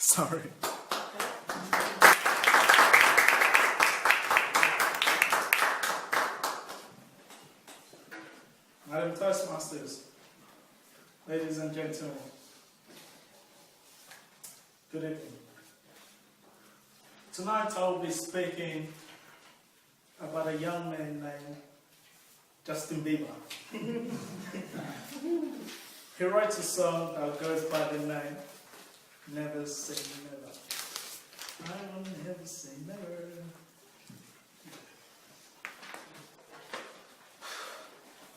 Sorry. Madam Toastmasters, ladies and gentlemen, good evening. Tonight I will be speaking about a young man named Justin Bieber. He writes a song that goes by the name Never Say Never. I will never say never.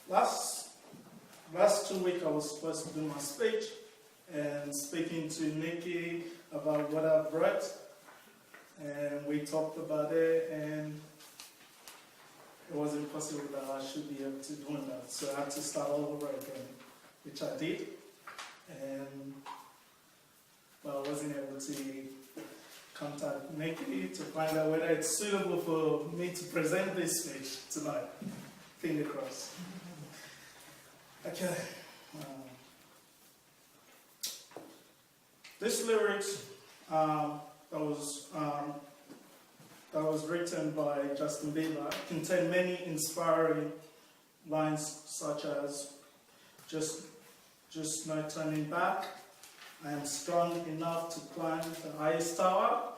Last 2 weeks I was supposed to do my speech and speaking to Nikki about what I've read, and we talked about it, and it wasn't possible that I should be able to do that, so I had to start all over again, which I did, but I wasn't able to contact Nikki to find out whether it's suitable for me to present this speech tonight. Finger crossed. Okay. This lyrics that was written by Justin Bieber contain many inspiring lines such as just no turning back, I am strong enough to climb the highest tower.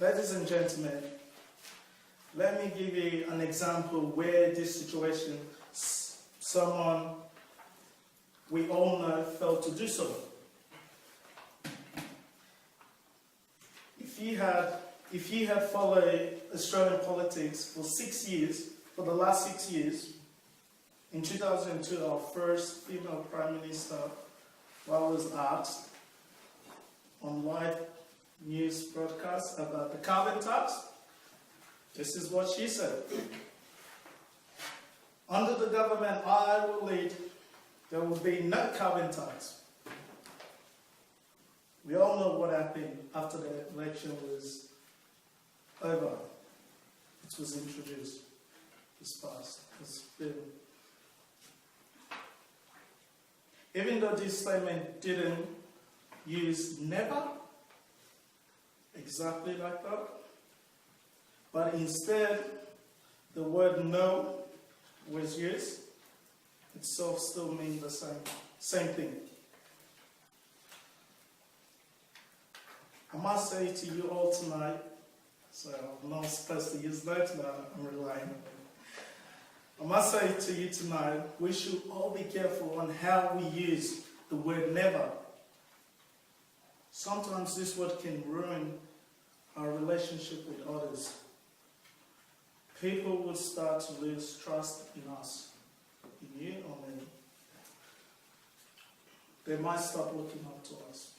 Ladies and gentlemen, let me give you an example where this situation, someone we all know failed to do so. If you had followed Australian politics for the last 6 years, in 2002, our first female Prime Minister, was asked on live news broadcast about the carbon tax, this is what she said. Under the government I will lead, there will be no carbon tax. We all know what happened after the election was over. It was introduced, it was passed, it was bill. Even though this statement didn't use never, exactly like that, but instead the word no was used, itself still means the same thing. I must say to you all tonight, so I'm not supposed to use that, but I'm relying on it. I must say to you tonight, we should all be careful on how we use the word never. Sometimes this word can ruin our relationship with others. People will start to lose trust in us, in you or me. They might stop looking up to us.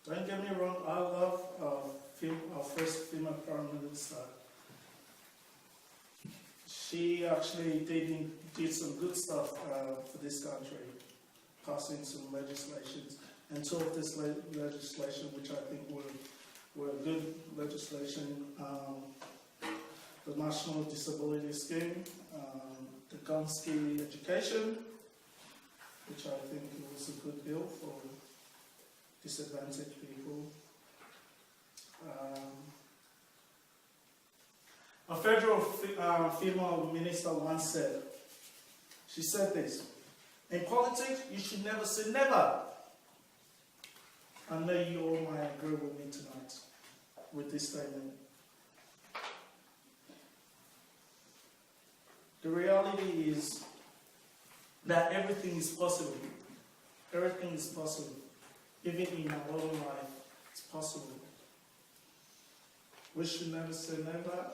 Don't get me wrong, I love our first female Prime Minister. She actually did some good stuff for this country, passing some legislations, and two of this legislation which I think were good legislation, the National Disability Scheme, the Gonski Education, which I think was a good bill for disadvantaged people. A federal female minister once said, she said this, in politics you should never say never. I know you all might agree with me tonight with this statement. The reality is that everything is possible. Everything is possible. Even in our own life, it's possible. We should never say never.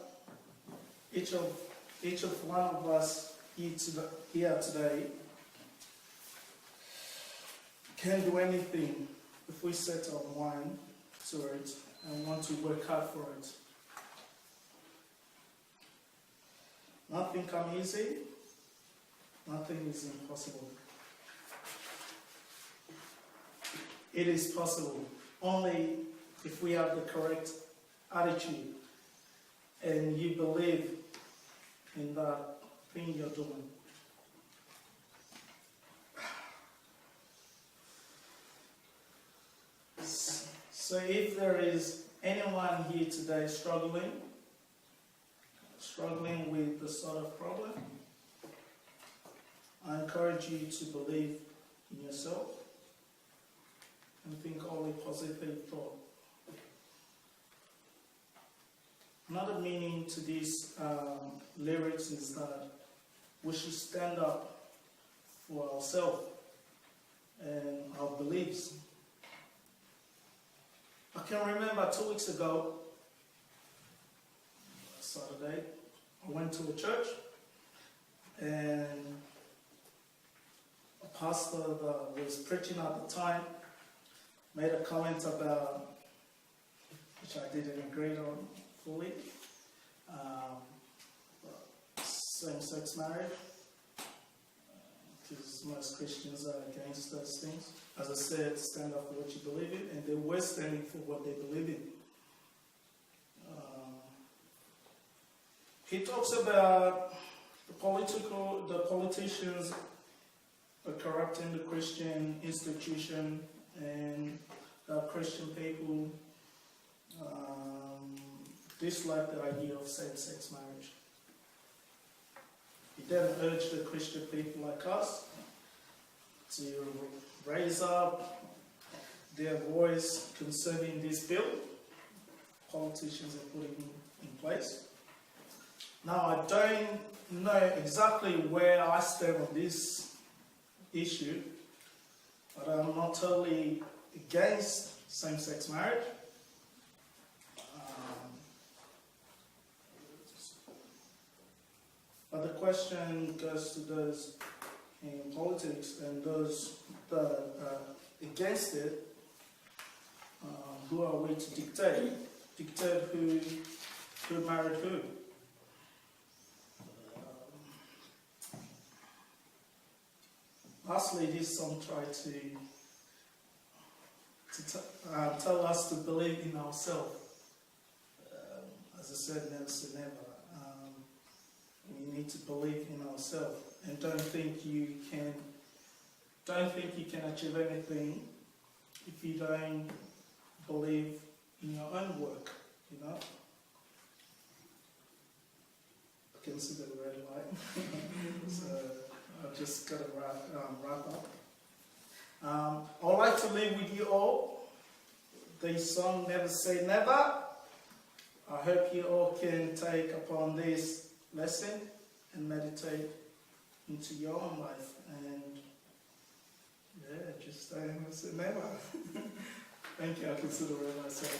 Each of one of us here today can do anything if we set our mind to it and want to work hard for it. Nothing comes easy. Nothing is impossible. It is possible only if we have the correct attitude and you believe in that thing you're doing. So if there is anyone here today struggling with the sort of problem, I encourage you to believe in yourself and think only positive thought. Another meaning to these lyrics is that we should stand up for ourselves and our beliefs. I can remember 2 weeks ago, Saturday, I went to a church and a pastor that was preaching at the time made a comment about, which I didn't agree on fully, same-sex marriage, because most Christians are against those things. As I said, stand up for what you believe in, and they were standing for what they believe in. He talks about the politicians are corrupting the Christian institution, and Christian people dislike the idea of same-sex marriage. He then urged the Christian people like us to raise up their voice concerning this bill politicians are putting in place. Now, I don't know exactly where I stand on this issue, but I'm not totally against same-sex marriage. But the question goes to those in politics and those that are against it. Who are we to dictate? Dictate who married who? Lastly, this song tried to tell us to believe in ourselves. As I said, never say never. We need to believe in ourselves and don't think you can achieve anything if you don't believe in your own work. You know. I can see the red light, so I've just got to wrap up. I'd like to leave with you all the song "Never Say Never." I hope you all can take upon this lesson and meditate into your own life, and just never say never. Thank you. I consider myself.